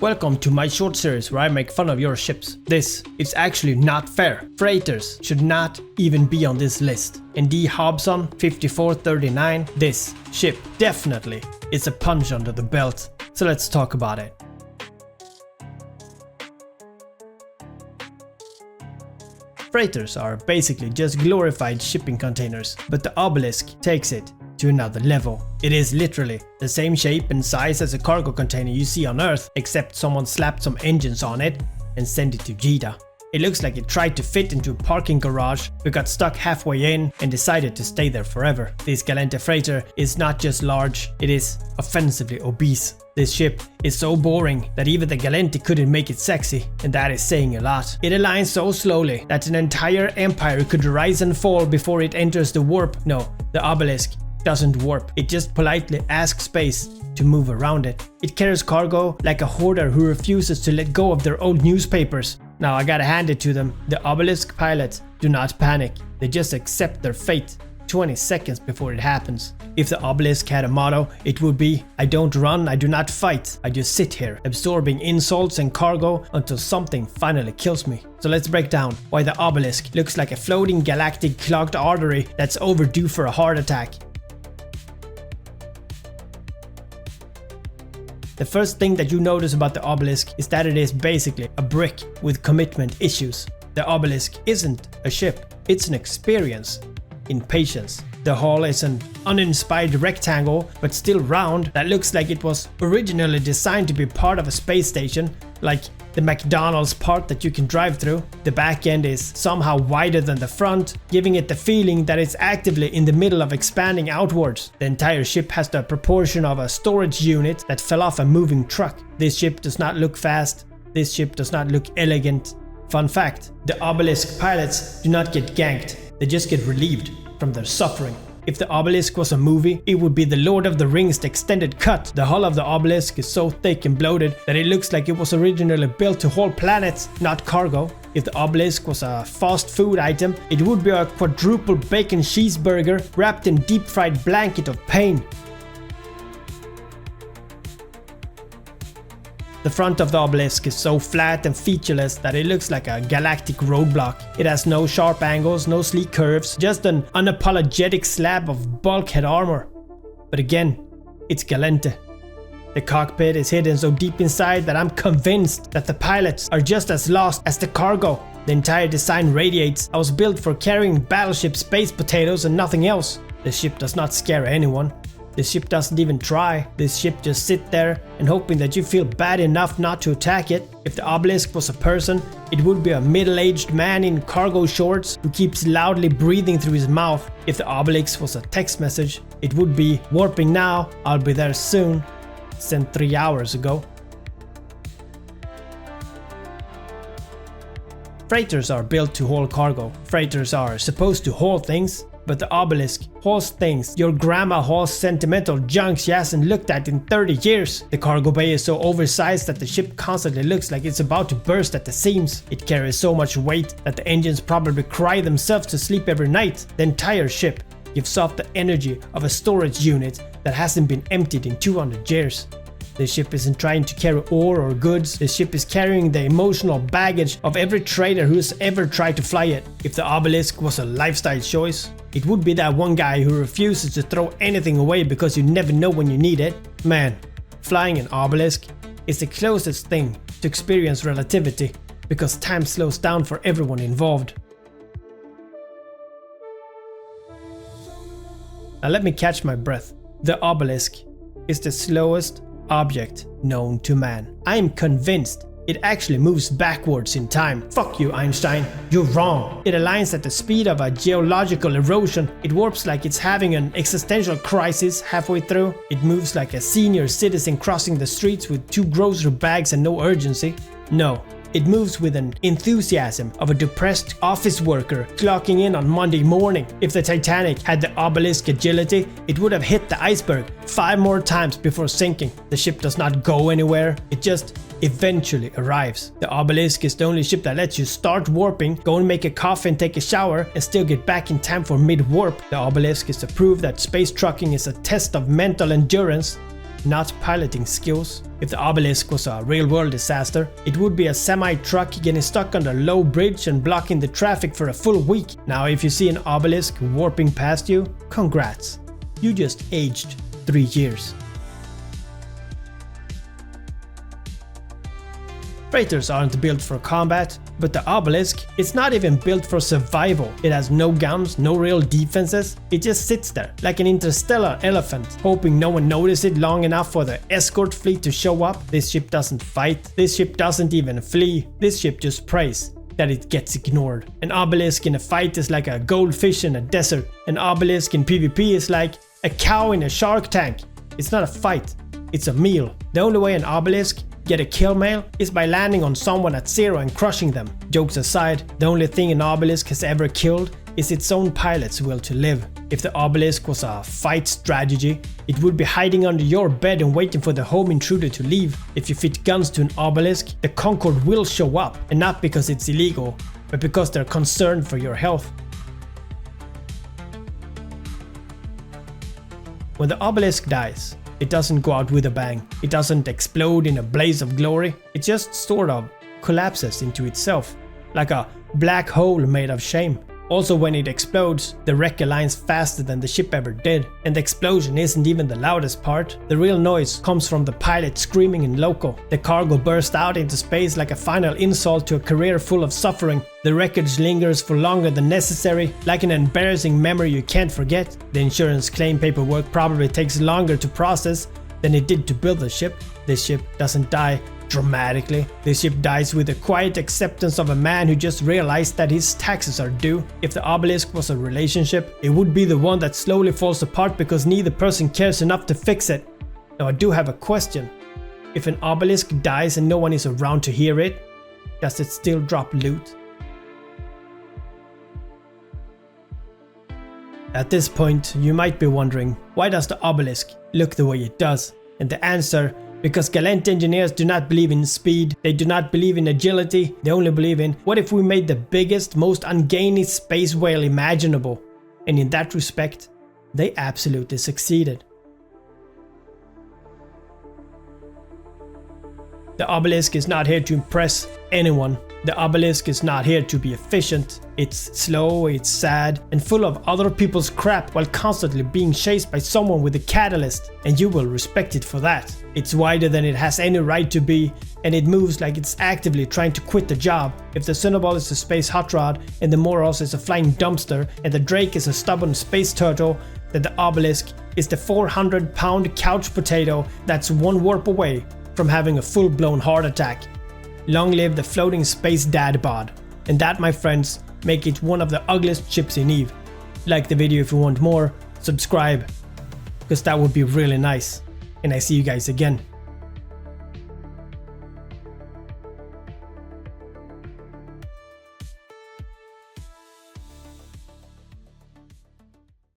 Welcome to my short series where I make fun of your ships. This is actually not fair. Freighters should not even be on this list. In D. Hobson 5439, this ship definitely is a punch under the belt. So let's talk about it. Freighters are basically just glorified shipping containers, but the Obelisk takes it to another level. It is literally the same shape and size as a cargo container you see on Earth, except someone slapped some engines on it and sent it to Jeddah. It looks like it tried to fit into a parking garage but got stuck halfway in and decided to stay there forever. This Gallente freighter is not just large, it is offensively obese. This ship is so boring that even the Gallente couldn't make it sexy, and that is saying a lot. It aligns so slowly that an entire empire could rise and fall before it enters the warp. No, the Obelisk doesn't warp, it just politely asks space to move around it. It carries cargo like a hoarder who refuses to let go of their old newspapers. Now I gotta hand it to them, the Obelisk pilots do not panic, they just accept their fate 20 seconds before it happens. If the Obelisk had a motto, it would be, I don't run, I do not fight, I just sit here, absorbing insults and cargo until something finally kills me. So let's break down why the Obelisk looks like a floating galactic clogged artery that's overdue for a heart attack. The first thing that you notice about the Obelisk is that it is basically a brick with commitment issues. The Obelisk isn't a ship, it's an experience in patience. The hull is an uninspired rectangle, but still round, that looks like it was originally designed to be part of a space station, like the McDonald's part that you can drive through. The back end is somehow wider than the front, giving it the feeling that it's actively in the middle of expanding outwards. The entire ship has the proportion of a storage unit that fell off a moving truck. This ship does not look fast, this ship does not look elegant. Fun fact, the Obelisk pilots do not get ganked, they just get relieved from their suffering. If the Obelisk was a movie, it would be the Lord of the Rings extended cut. The hull of the Obelisk is so thick and bloated that it looks like it was originally built to haul planets, not cargo. If the Obelisk was a fast food item, it would be a quadruple bacon cheeseburger wrapped in deep fried blanket of pain. The front of the Obelisk is so flat and featureless that it looks like a galactic roadblock. It has no sharp angles, no sleek curves, just an unapologetic slab of bulkhead armor. But again, it's Gallente. The cockpit is hidden so deep inside that I'm convinced that the pilots are just as lost as the cargo. The entire design radiates, I was built for carrying battleship space potatoes and nothing else. The ship does not scare anyone. This ship doesn't even try. This ship just sits there and hoping that you feel bad enough not to attack it. If the Obelisk was a person, it would be a middle-aged man in cargo shorts who keeps loudly breathing through his mouth. If the Obelisk was a text message, it would be warping now, I'll be there soon, sent 3 hours ago. Freighters are built to haul cargo. Freighters are supposed to haul things. But the Obelisk hauls things your grandma hauls sentimental junk she hasn't looked at in 30 years. The cargo bay is so oversized that the ship constantly looks like it's about to burst at the seams. It carries so much weight that the engines probably cry themselves to sleep every night. The entire ship gives off the energy of a storage unit that hasn't been emptied in 200 years. The ship isn't trying to carry ore or goods, the ship is carrying the emotional baggage of every trader who's ever tried to fly it. If the Obelisk was a lifestyle choice, it would be that one guy who refuses to throw anything away because you never know when you need it. Man, flying an Obelisk is the closest thing to experience relativity because time slows down for everyone involved. Now let me catch my breath. The Obelisk is the slowest object known to man. I am convinced it actually moves backwards in time. Fuck you, Einstein, you're wrong. It aligns at the speed of a geological erosion. It warps like it's having an existential crisis halfway through. It moves like a senior citizen crossing the streets with 2 grocery bags and no urgency. No, it moves with an enthusiasm of a depressed office worker clocking in on Monday morning. If the Titanic had the Obelisk agility, it would have hit the iceberg 5 more times before sinking. The ship does not go anywhere, it just eventually arrives. The Obelisk is the only ship that lets you start warping, go and make a coffin, take a shower, and still get back in time for mid-warp. The Obelisk is the proof that space trucking is a test of mental endurance. not piloting skills. If the Obelisk was a real-world disaster, it would be a semi-truck getting stuck on a low bridge and blocking the traffic for a full week. Now if you see an Obelisk warping past you, congrats. You just aged 3 years. Freighters aren't built for combat, but the Obelisk is not even built for survival. It has no guns, no real defenses. It just sits there like an interstellar elephant, hoping no one notices it long enough for the escort fleet to show up. This ship doesn't fight. This ship doesn't even flee. This ship just prays that it gets ignored. An Obelisk in a fight is like a goldfish in a desert. An Obelisk in PvP is like a cow in a shark tank. It's not a fight, it's a meal. The only way an Obelisk get a kill mail is by landing on someone at 0 and crushing them. Jokes aside, the only thing an Obelisk has ever killed is its own pilot's will to live. If the Obelisk was a fight strategy, it would be hiding under your bed and waiting for the home intruder to leave. If you fit guns to an Obelisk, the Concorde will show up, and not because it's illegal, but because they're concerned for your health. When the Obelisk dies, it doesn't go out with a bang. It doesn't explode in a blaze of glory. It just sort of collapses into itself, like a black hole made of shame. Also, when it explodes, the wreck aligns faster than the ship ever did. And the explosion isn't even the loudest part. The real noise comes from the pilot screaming in local. The cargo bursts out into space like a final insult to a career full of suffering. The wreckage lingers for longer than necessary, like an embarrassing memory you can't forget. The insurance claim paperwork probably takes longer to process than it did to build the ship. This ship doesn't die dramatically. This ship dies with the quiet acceptance of a man who just realized that his taxes are due. If the Obelisk was a relationship, it would be the one that slowly falls apart because neither person cares enough to fix it. Now I do have a question. If an Obelisk dies and no one is around to hear it, does it still drop loot? At this point, you might be wondering, why does the Obelisk look the way it does? And the answer: because Gallente engineers do not believe in speed, they do not believe in agility, they only believe in what if we made the biggest, most ungainly space whale imaginable. And in that respect, they absolutely succeeded. The Obelisk is not here to impress anyone. The Obelisk is not here to be efficient. It's slow, it's sad, and full of other people's crap while constantly being chased by someone with a catalyst, and you will respect it for that. It's wider than it has any right to be, and it moves like it's actively trying to quit the job. If the Sunnoball is a space hot rod, and the Moros is a flying dumpster, and the Drake is a stubborn space turtle, then the Obelisk is the 400-pound couch potato that's one warp away from having a full-blown heart attack. Long live the floating space dad bod. And that, my friends, make it one of the ugliest ships in EVE. Like the video if you want more, subscribe, because that would be really nice. And I see you guys again.